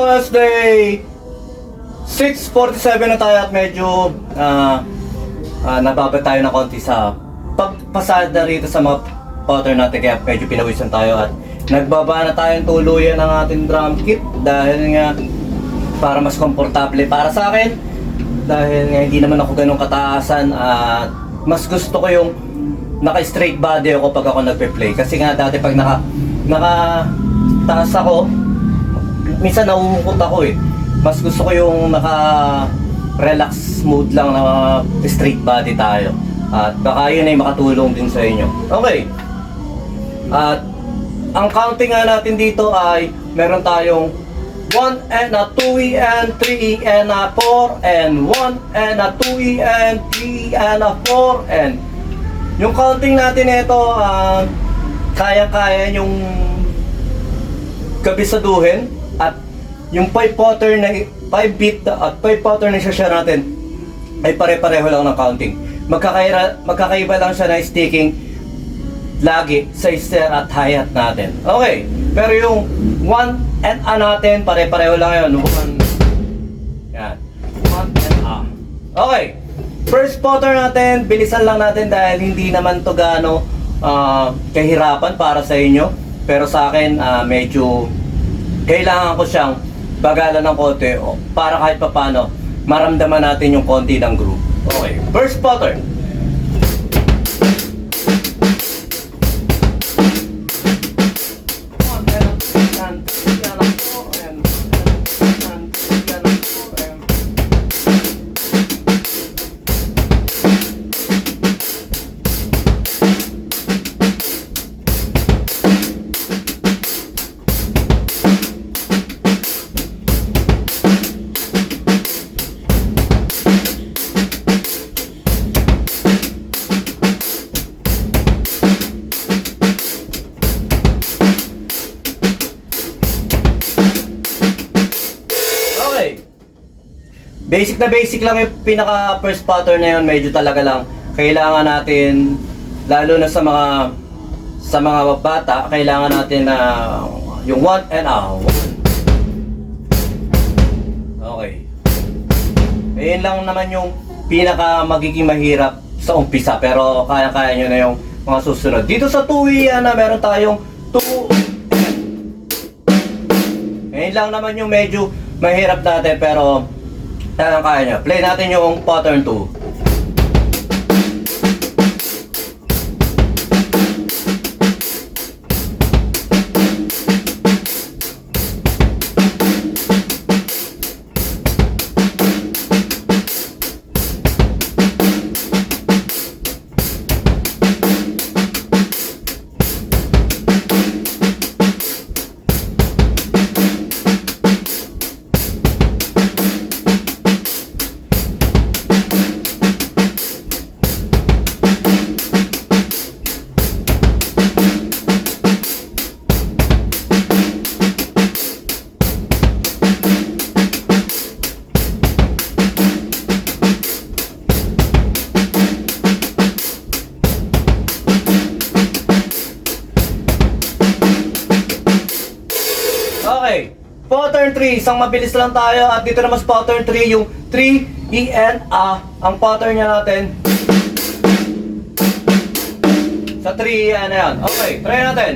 Wednesday 6:47 na tayo at medyo nababa tayo ng konti sa pagpasada rito sa mga pattern natin, kaya medyo pinawisan tayo at nagbaba na tayong tuluyan ng ating drum kit dahil nga para mas komportable para sa akin, dahil nga hindi naman ako ganun kataasan at mas gusto ko yung naka-straight body ako pag ako nagpe-play, kasi nga dati pag naka-taas ako minsan nauukot ako eh. Mas gusto ko yung naka-relax mode lang na straight body tayo. At baka yun ay makatulong din sa inyo. Okay. At ang counting nga natin dito ay meron tayong 1 and a 2E and 3E and a 4 and 1 and a 2E and 3E and a 4 and yung counting natin ito kaya-kaya yung kabisaduhin. At yung 5 pattern na 5 beat at 5 pattern na share natin ay pare-pareho lang ng counting. Magkakaiba lang siya na sticking lagi sa snare at hi-hat natin. Okay, pero yung 1 and a natin pare-pareho lang yun. Yan, 1 and a. Okay, first pattern natin, bilisan lang natin dahil hindi naman to gaano kahirapan para sa inyo, pero sa akin medyo kailangan ko siyang bagalan ng konti para kahit papano maramdaman natin yung konti ng groove. Okay, first pattern. Basic na basic lang yung pinaka first pattern na yun. Medyo talaga lang kailangan natin, lalo na sa mga bata, kailangan natin na yung 1 and a 1. Okay. Ayun lang naman yung pinaka magiging mahirap sa umpisa, pero kaya-kaya nyo na yung mga susunod. Dito sa 2E na meron tayong 2. Ayun lang naman yung medyo mahirap natin, pero kaya nyo. Play natin yung pattern 2. Okay, pattern 3, isang mabilis lang tayo. At dito naman sa pattern 3, yung 3E and A. Ang pattern niya natin sa 3E and A yan. Okay, try natin.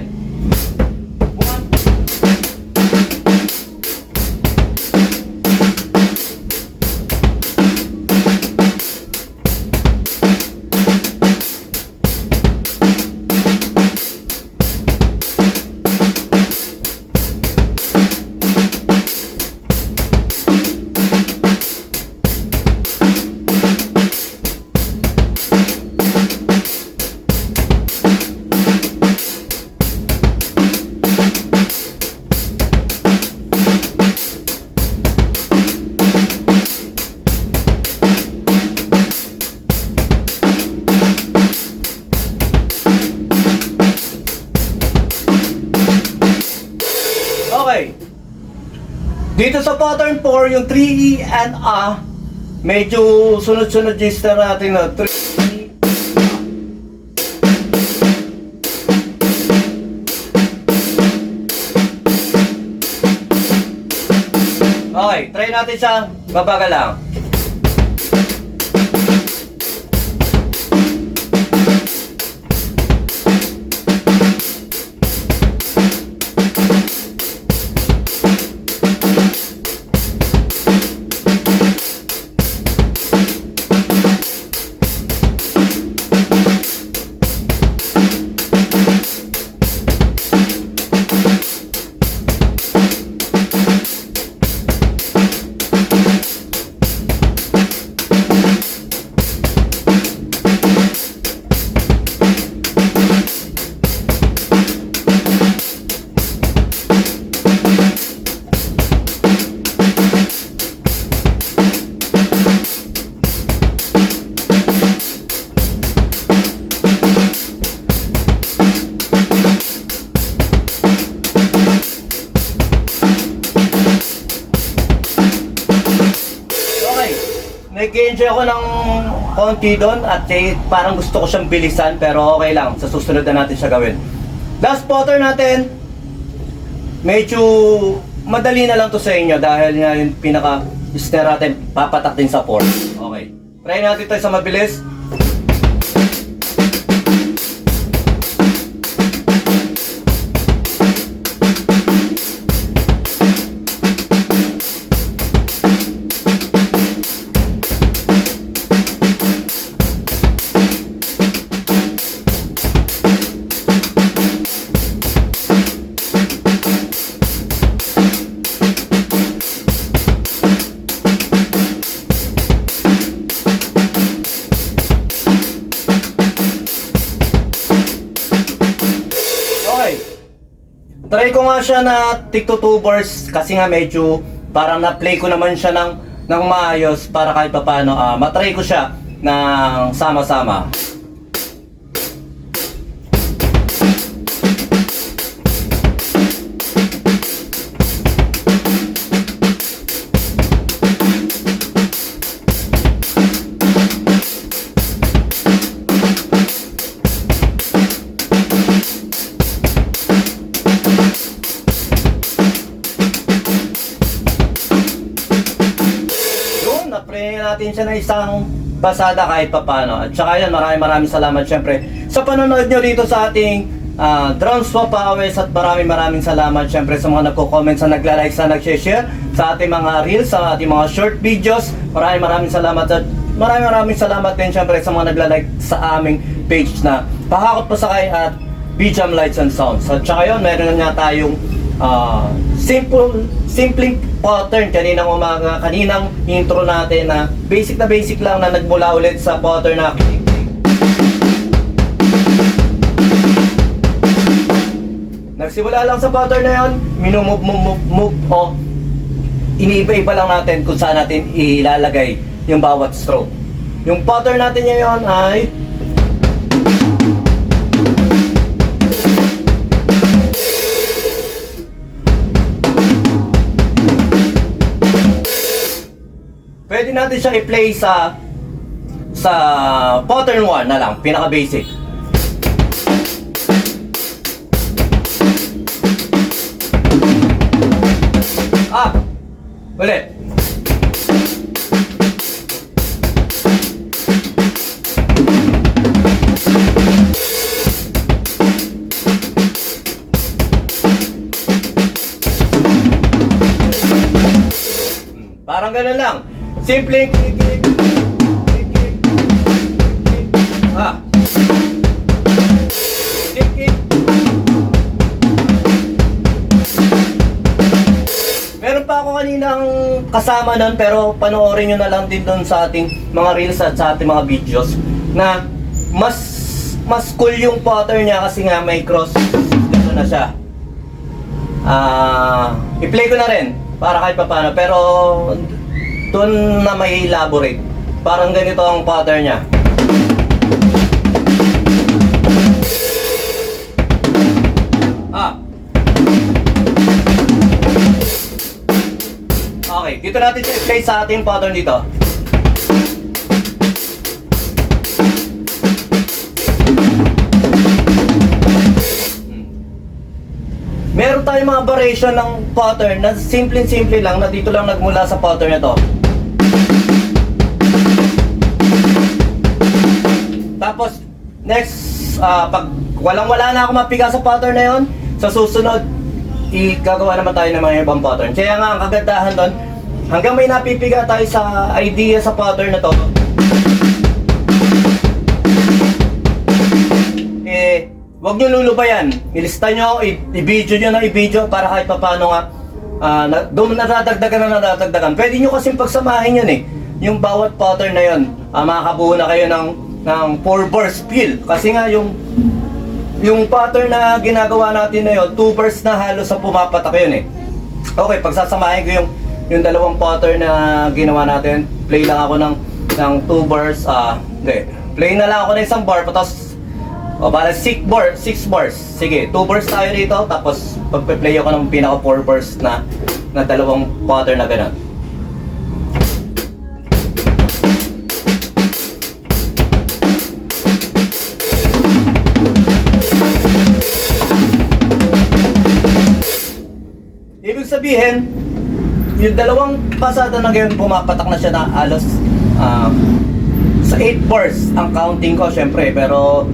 Dito sa pattern 4, yung 3E and A, medyo sunod-sunod yung star natin na 3E. Okay, try natin siya. Mabagal lang. Nag-enjoy ako ng konti doon at parang gusto ko siyang bilisan pero okay lang, sa susunod na natin siya gawin. Last spotter natin, medyo madali na lang to sa inyo dahil nga yung pinaka-snare natin papatak din sa 4. Okay, try natin ito sa mabilis. Try ko nga siya na tig-2 bars kasi nga medyo parang na-play ko naman siya ng maayos para kahit pa paano matry ko siya ng sama-sama. Natin siya na isang pasada kahit papano. At saka yan, maraming salamat syempre sa panonood nyo dito sa ating Drone Swap Awes at maraming salamat syempre sa mga nagko-comment, sa nagla-like, sa nag-share sa ating mga reels, sa ating mga short videos. Maraming salamat at maraming salamat din syempre sa mga nagla-like sa aming page na Pahakot Pasakay at BJam Lights and Sounds. At saka yun, meron nga tayong simpleng pattern kaninang umaga, kaninang intro natin na basic lang na nagmula ulit sa pattern na nagsimula lang sa pattern na yun, move o iniiba-iba lang natin kung saan natin ilalagay yung bawat stroke. Yung pattern natin ngayon ay pwede natin siya i-play sa pattern 1 na lang, pinaka basic. Ulit. Parang ganun lang. Simple click. Meron pa ako kaninang kasama nun pero panoorin nyo na lang din dun sa ating mga reels at sa ating mga videos na mas cool yung pattern niya kasi nga may cross dito na siya. I-play ko na rin para kahit pa paano pero doon na may elaborate. Parang ganito ang pattern niya. Okay, dito natin siya i-play sa ating pattern dito. Meron tayo tayong mga variation ng pattern na simple lang, na dito lang nagmula sa pattern na to. Tapos, next, pag walang-wala na ako mapiga sa pattern na yon, sa susunod, gagawa naman tayo ng mga ibang pattern. Kaya nga, ang kagandahan doon, hanggang may napipiga tayo sa idea sa pattern na to, huwag nyo lulubayan. Ilista nyo, i-video nyo na i-video para kahit paano nga doon nadadagdagan. Pwede nyo kasing pagsamahin yun yung bawat pattern na yun. Makakabuo na kayo ng 4 bars feel. Kasi nga yung pattern na ginagawa natin na yun, 2 bars na halos sa pumapatak yun Okay, pagsasamahin ko yung dalawang pattern na ginawa natin. Play lang ako ng 2 bars. Play na lang ako ng isang bar, tapos bala 6 bars. Sige, 2 bars tayo dito, tapos pagpe-play ako ng pinaka 4 bars na dalawang pattern na ganun. Ibig sabihin, yung dalawang pasada na ganyan, pumapatak na siya na alos sa 8 bars ang counting ko, syempre. Pero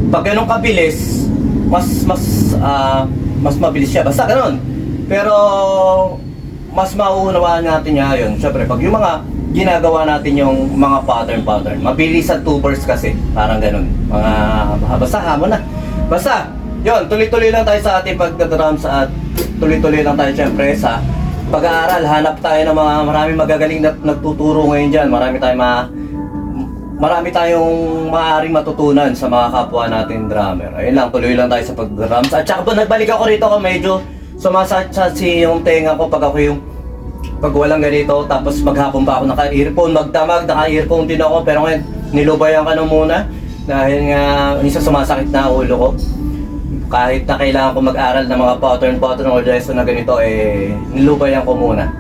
pag ganun kabilis, mas mabilis siya. Basta ganun. Pero mas mauunawaan natin niya yun. Syempre, pag yung mga ginagawa natin yung mga pattern, mabilis sa 2 bars kasi. Parang ganun. Basta hamon na. Basta, yun, tuloy-tuloy lang tayo sa ating pagdadrums at tuloy-tuloy lang tayo syempre sa pag-aaral. Hanap tayo ng mga maraming magagaling na nagtuturo ngayon dyan. Marami tayong maaaring matutunan sa mga kapwa natin drummer. Ayun lang, tuloy lang tayo sa pag-drums. At saka po nagbalik ako rito, medyo sumasatsi yung tenga ko pag walang ganito. Tapos maghapon pa ako naka-earphone, magdamag, naka-earphone din ako. Pero ngayon, nilubayan ka na muna. Dahil nga, minsan sumasakit na ulo ko. Kahit na kailangan ko mag-aral ng mga pattern o lesson na ganito, nilubayan ko muna.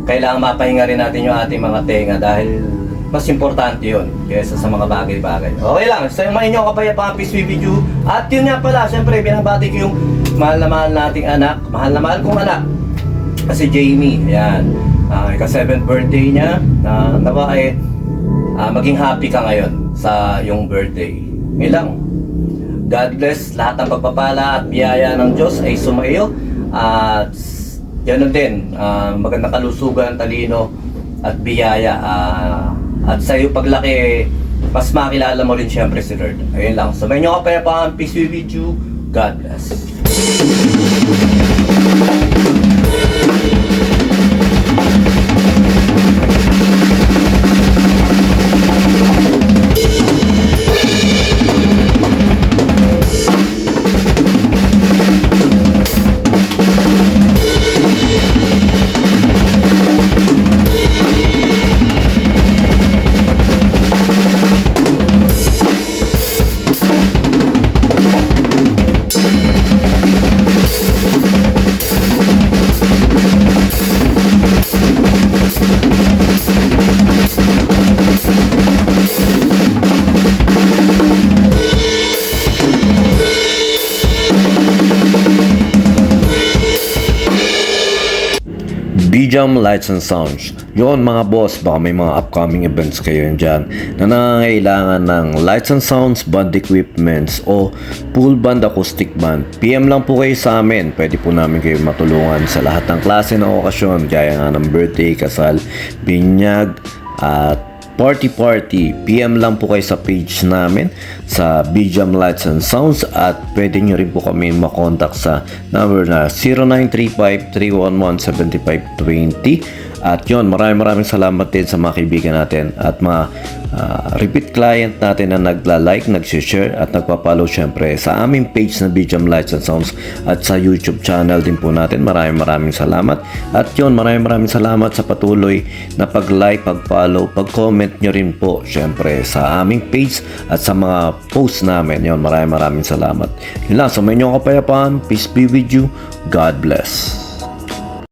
Kailangan mapahinga rin natin yung ating mga tenga dahil mas importante yun kaysa sa mga bagay-bagay. Okay lang, sa mga inyong kapayapaan, peace be with you. At yun nga pala, syempre, binabati ko yung mahal na mahal nating anak, mahal na mahal kong anak, kasi Jamie, ayan, ika-7th birthday niya, nawa maging happy ka ngayon sa yung birthday. Ngayon lang, God bless, lahat ng pagpapala at biyaya ng Diyos ay sumaiyo, at ganoon din, magandang kalusugan, talino, at biyaya, at sa iyo paglaki, mas makilala mo rin siyempre si Lord. Ayun lang. So may nyo kapayapaan. Peace be with you. God bless. B-Jam Lights and Sounds. Yun mga boss, baka may mga upcoming events kayo dyan na nangangailangan ng lights and sounds, band equipments o full band acoustic band. PM lang po kayo sa amin. Pwede po namin kayo matulungan sa lahat ng klase ng okasyon, gaya nga ng birthday, kasal, binyag, at party. PM lang po kayo sa page namin sa B-Jam Lights and Sounds, at pwede nyo rin po kami makontak sa number na 0935-311-7520. At yun, maraming salamat din sa mga kaibigan natin at mga repeat client natin na nagla-like, nag-share at nagpa-follow syempre sa aming page na B-Jam Lights and Sounds at sa YouTube channel din po natin. Maraming salamat. At yun, maraming salamat sa patuloy na pag-like, pag-follow, pag-comment nyo rin po syempre sa aming page at sa mga posts namin. Yun, maraming salamat. Yun lang, sa may inyong kapayapaan. Peace be with you. God bless.